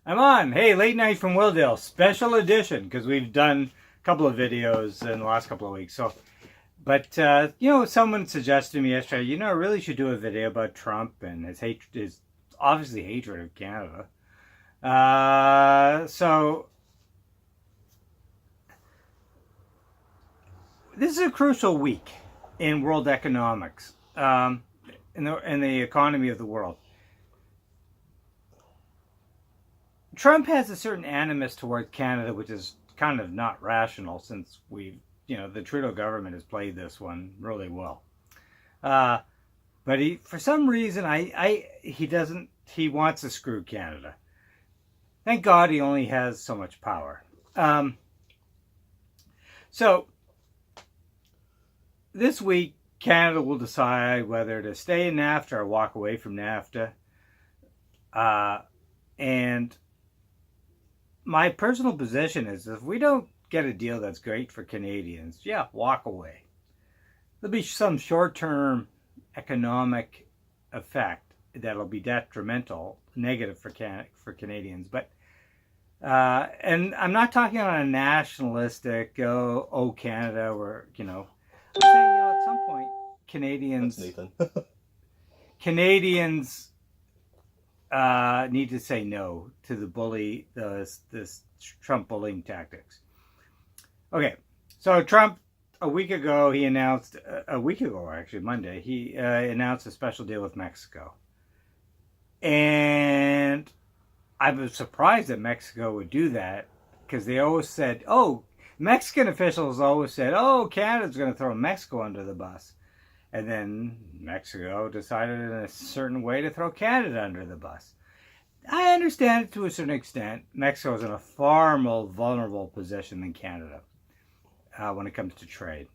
I'm on. Hey, late night from Willowdale, special edition, because we've done a couple of videos in the last couple of weeks. But someone suggested to me yesterday, I really should do a video about Trump and his obviously hatred of Canada. So this is a crucial week in world economics, in the economy of the world. Trump has a certain animus towards Canada, which is kind of not rational since the Trudeau government has played this one really well. But for some reason, he wants to screw Canada. Thank God he only has so much power. So this week, Canada will decide whether to stay in NAFTA or walk away from NAFTA. And my personal position is if we don't get a deal that's great for Canadians, walk away. There'll be some short-term economic effect that'll be detrimental, negative for Canadians. But and I'm not talking on a nationalistic, oh Canada, or I'm saying at some point Canadians need to say no to this Trump bullying tactics. Okay, so Trump a week ago Monday, he announced a special deal with Mexico, and I was surprised that Mexico would do that because they always said, Mexican officials always said, Canada's going to throw Mexico under the bus. And then Mexico decided in a certain way to throw Canada under the bus. I understand it to a certain extent. Mexico is in a far more vulnerable position than Canada when it comes to trade.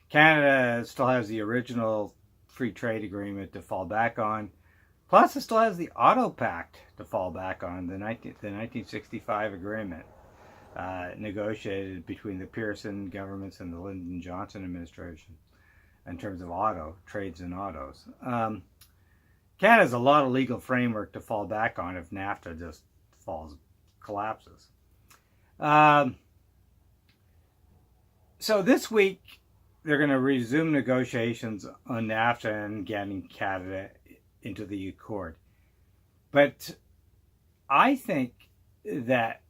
Canada still has the original free trade agreement to fall back on. Plus, it still has the Auto Pact to fall back on, the 1965 agreement negotiated between the Pearson governments and the Lyndon Johnson administration in terms of trades in autos. Canada has a lot of legal framework to fall back on if NAFTA just collapses. So this week, they're going to resume negotiations on NAFTA and getting Canada into the Accord. But I think that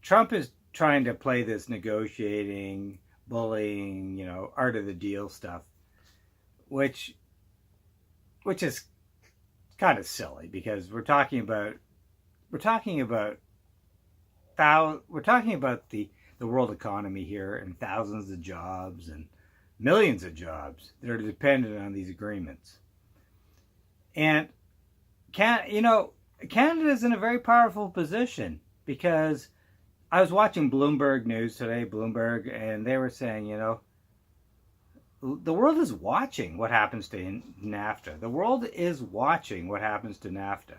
Trump is trying to play this negotiating, bullying, art of the deal stuff, which is kind of silly because we're talking about the world economy here and thousands of jobs and millions of jobs that are dependent on these agreements. And Canada is in a very powerful position because I was watching Bloomberg News today, and they were saying, the world is watching what happens to NAFTA. The world is watching what happens to NAFTA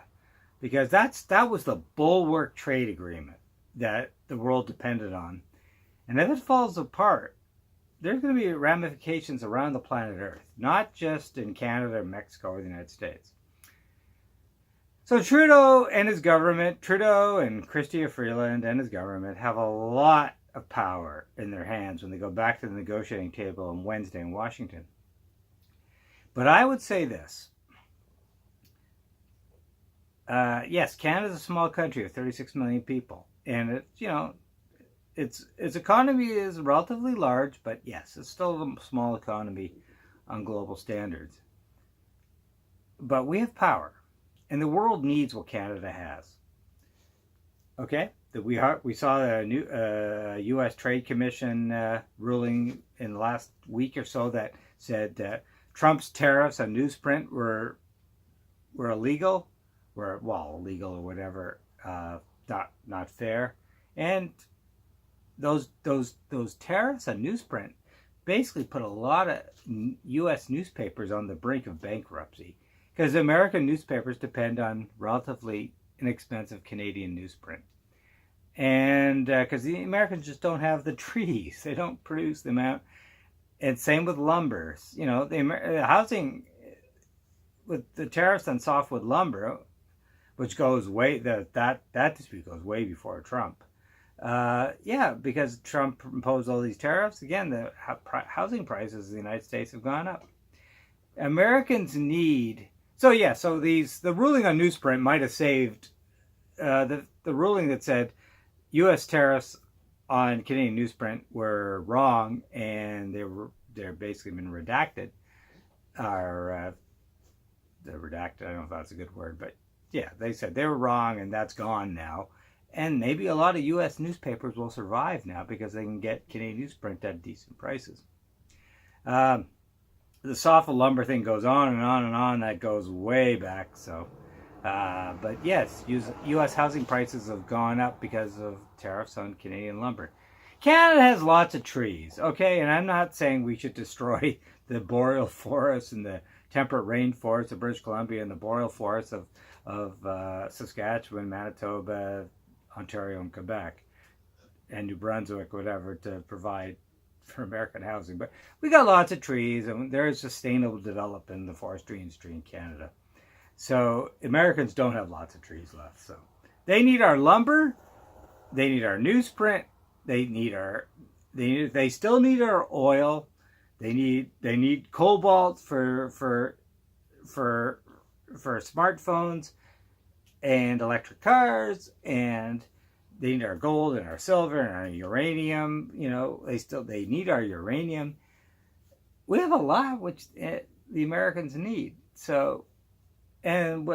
because that was the bulwark trade agreement that the world depended on. And if it falls apart, there's going to be ramifications around the planet Earth, not just in Canada, Mexico, or the United States. So Trudeau and Chrystia Freeland and his government have a lot of power in their hands when they go back to the negotiating table on Wednesday in Washington. But I would say this. Yes, Canada's a small country of 36 million people. And its economy is relatively large, but yes, it's still a small economy on global standards. But we have power. And the world needs what Canada has. Okay? We saw a new U.S. Trade Commission ruling in the last week or so that said that Trump's tariffs on newsprint were illegal, illegal or whatever, not fair. And those tariffs on newsprint basically put a lot of U.S. newspapers on the brink of bankruptcy. Because American newspapers depend on relatively inexpensive Canadian newsprint. And because the Americans just don't have the trees. They don't produce the amount. And same with lumber. The housing, with the tariffs on softwood lumber, which goes that dispute goes way before Trump. Yeah, because Trump imposed all these tariffs. Again, the housing prices in the United States have gone up. Americans need the ruling on newsprint might have saved the ruling that said U.S. tariffs on Canadian newsprint were wrong and they're basically been redacted. They're redacted. I don't know if that's a good word, but yeah, they said they were wrong and that's gone now. And maybe a lot of U.S. newspapers will survive now because they can get Canadian newsprint at decent prices. The softwood lumber thing goes on and on and on. That goes way back. So, but yes, U.S. housing prices have gone up because of tariffs on Canadian lumber. Canada has lots of trees, okay? And I'm not saying we should destroy the boreal forests and the temperate rainforests of British Columbia and the boreal forests of Saskatchewan, Manitoba, Ontario, and Quebec, and New Brunswick, whatever, to provide for American housing. But we got lots of trees, and there is sustainable development in the forestry industry in Canada. So Americans don't have lots of trees left. So they need our lumber, they need our newsprint, they still need our oil. They need cobalt for smartphones and electric cars, and they need our gold and our silver and our uranium. You know, they need our uranium. We have a lot which the Americans need. So, of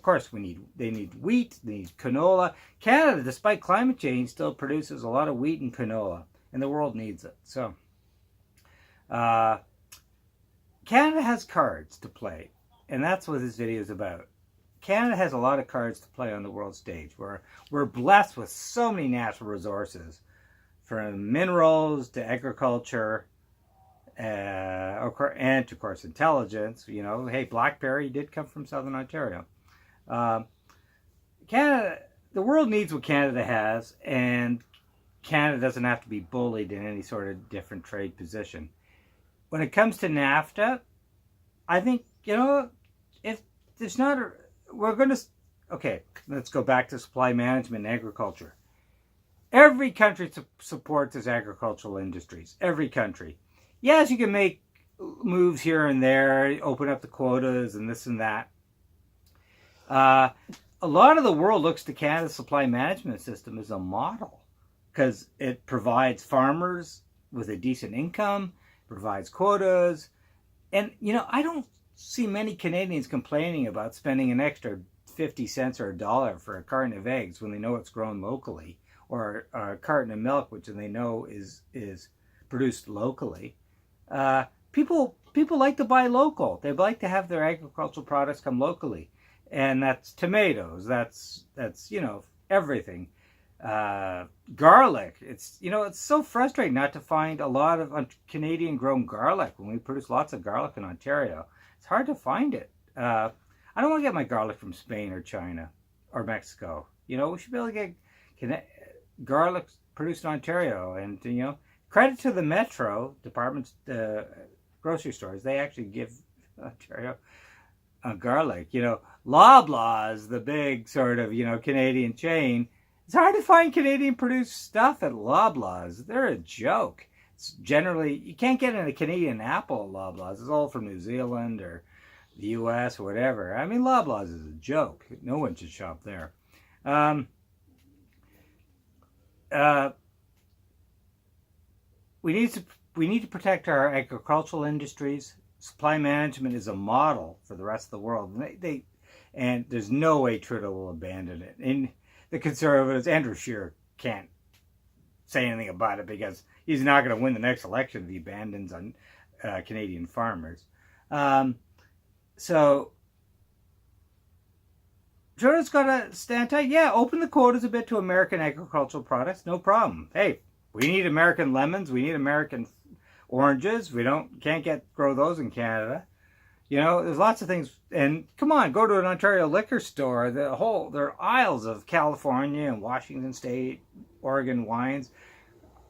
course they need wheat, they need canola. Canada, despite climate change, still produces a lot of wheat and canola, and the world needs it. So, Canada has cards to play, and that's what this video is about. Canada has a lot of cards to play on the world stage. We're blessed with so many natural resources, from minerals to agriculture, and of course intelligence. You know, hey, blackberry did come from Southern Ontario. Canada, the world needs what Canada has, and Canada doesn't have to be bullied in any sort of different trade position. When it comes to NAFTA, I think, if there's not a, let's go back to supply management and agriculture. Every country supports its agricultural industries. Every country. Yes, you can make moves here and there, open up the quotas and this and that. A lot of the world looks to Canada's supply management system as a model because it provides farmers with a decent income, provides quotas, and I don't see many Canadians complaining about spending an extra 50 cents or $1 for a carton of eggs when they know it's grown locally, or a carton of milk which they know is produced locally. People like to buy local. They like to have their agricultural products come locally, and that's tomatoes. That's everything. Garlic. It's so frustrating not to find a lot of Canadian grown garlic when we produce lots of garlic in Ontario. It's hard to find it. I don't want to get my garlic from Spain or China or Mexico. We should be able to get garlic produced in Ontario, and credit to the Metro departments, grocery stores. They actually give Ontario garlic. Loblaws, the big sort of Canadian chain. It's hard to find Canadian produced stuff at Loblaws. They're a joke. It's generally, you can't get a Canadian apple at Loblaws. It's all from New Zealand or the US or whatever. I mean, Loblaws is a joke. No one should shop there. We need to protect our agricultural industries. Supply management is a model for the rest of the world. And there's no way Trudeau will abandon it. And the Conservatives, Andrew Scheer, can't say anything about it because he's not going to win the next election if he abandons on Canadian farmers. So Trudeau's got to stand tight. Yeah, open the quotas a bit to American agricultural products. No problem. Hey, we need American lemons. We need American oranges. Can't grow those in Canada. There's lots of things. And come on, go to an Ontario liquor store. There are aisles of California and Washington State, Oregon wines.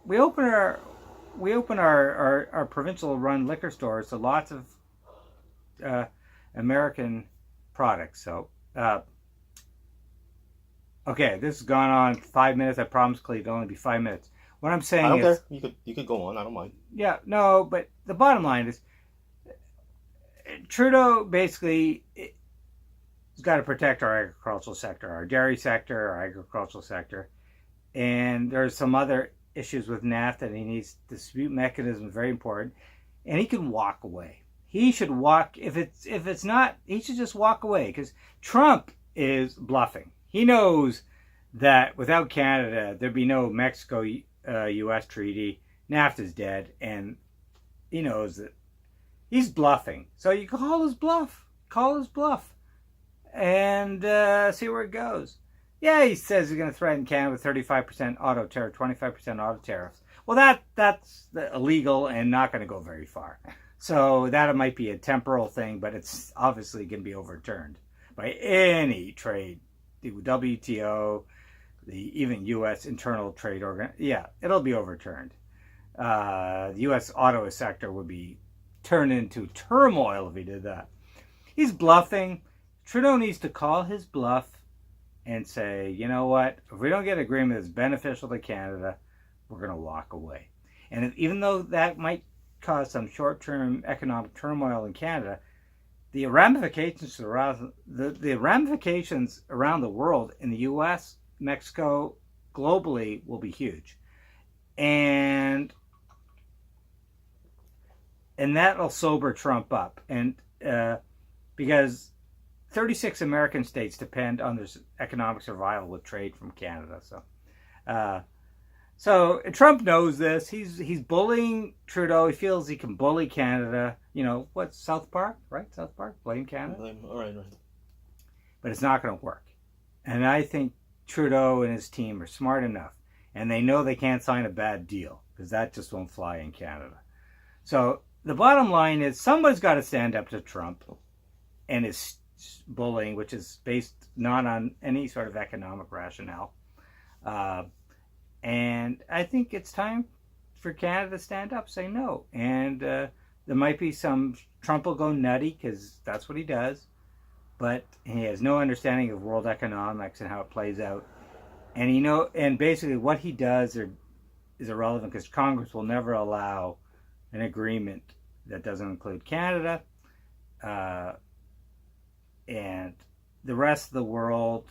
We open our provincial run liquor stores to lots of American products. So, okay, this has gone on 5 minutes. I promised Cleve it'll only be 5 minutes. What I'm saying I don't is, care. You could go on. I don't mind. yeah, no, but the bottom line is, Trudeau basically has got to protect our agricultural sector, our dairy sector, our agricultural sector, and there's some other issues with NAFTA, and he needs dispute mechanism, very important, and he can walk away. He should walk, if it's not, he should just walk away, because Trump is bluffing. He knows that without Canada, there'd be no Mexico-U.S. treaty. NAFTA's dead, and he knows that he's bluffing. So you call his bluff. And see where it goes. Yeah, he says he's going to threaten Canada with 35% auto tariff, 25% auto tariffs. Well, that's illegal and not going to go very far. So that might be a temporal thing, but it's obviously going to be overturned by any trade, the WTO, the even U.S. internal trade organ. Yeah, it'll be overturned. The U.S. auto sector would be turned into turmoil if he did that. He's bluffing. Trudeau needs to call his bluff and say, you know what, if we don't get an agreement that's beneficial to Canada, we're going to walk away. And even though that might cause some short-term economic turmoil in Canada, the ramifications around the world, in the U.S., Mexico, globally, will be huge. And that'll sober Trump up. And because 36 American states depend on their economic survival with trade from Canada. So Trump knows this. He's bullying Trudeau. He feels he can bully Canada. You know, what's South Park, right? South Park, blame Canada. All right. But it's not going to work. And I think Trudeau and his team are smart enough, and they know they can't sign a bad deal, because that just won't fly in Canada. So the bottom line is, somebody's got to stand up to Trump and his bullying, which is based not on any sort of economic rationale. And I think it's time for Canada to stand up, say no. And there might be Trump will go nutty, because that's what he does. But he has no understanding of world economics and how it plays out. And basically what he does is irrelevant, because Congress will never allow an agreement that doesn't include Canada. And the rest of the world,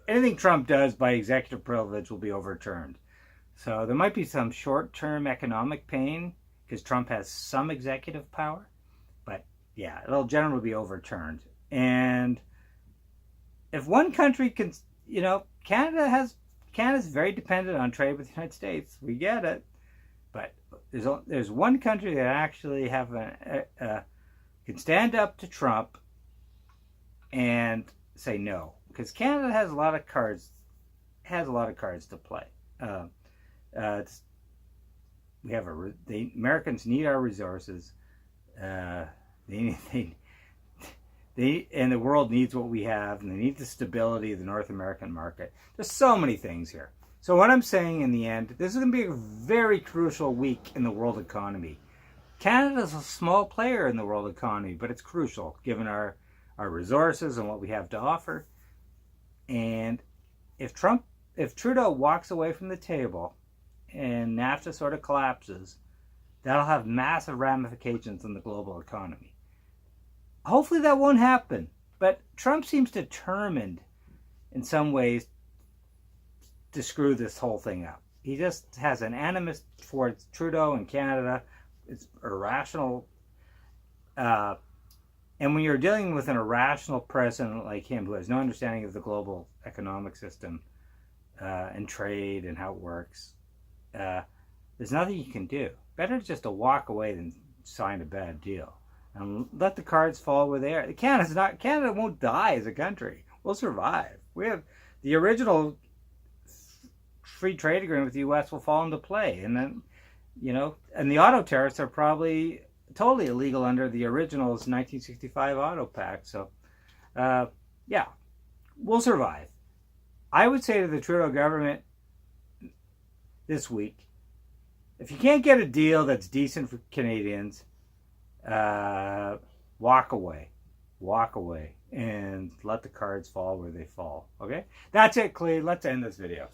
anything Trump does by executive privilege will be overturned. So there might be some short-term economic pain, because Trump has some executive power, but yeah, it'll generally be overturned. And if one country can, Canada's very dependent on trade with the United States. We get it, but there's one country that actually can stand up to Trump and say no, because Canada has a lot of cards to play. The Americans need our resources. And the world needs what we have, and they need the stability of the North American market. There's so many things here. So what I'm saying in the end, this is going to be a very crucial week in the world economy. Canada's a small player in the world economy, but it's crucial given our resources and what we have to offer. And if Trudeau walks away from the table and NAFTA sort of collapses, that'll have massive ramifications in the global economy. Hopefully that won't happen, but Trump seems determined in some ways to screw this whole thing up. He just has an animus towards Trudeau and Canada. It's irrational. And when you're dealing with an irrational president like him, who has no understanding of the global economic system and trade and how it works, there's nothing you can do. Better just to walk away than sign a bad deal. And let the cards fall where they are. Canada won't die as a country. We'll survive. We have the original free trade agreement with the U.S. will fall into play. And then, and the auto tariffs are probably totally illegal under the original's 1965 auto pact. So, yeah, we'll survive. I would say to the Trudeau government this week, if you can't get a deal that's decent for Canadians, walk away. walk away and let the cards fall where they fall. Okay? That's it, Clay. Let's end this video.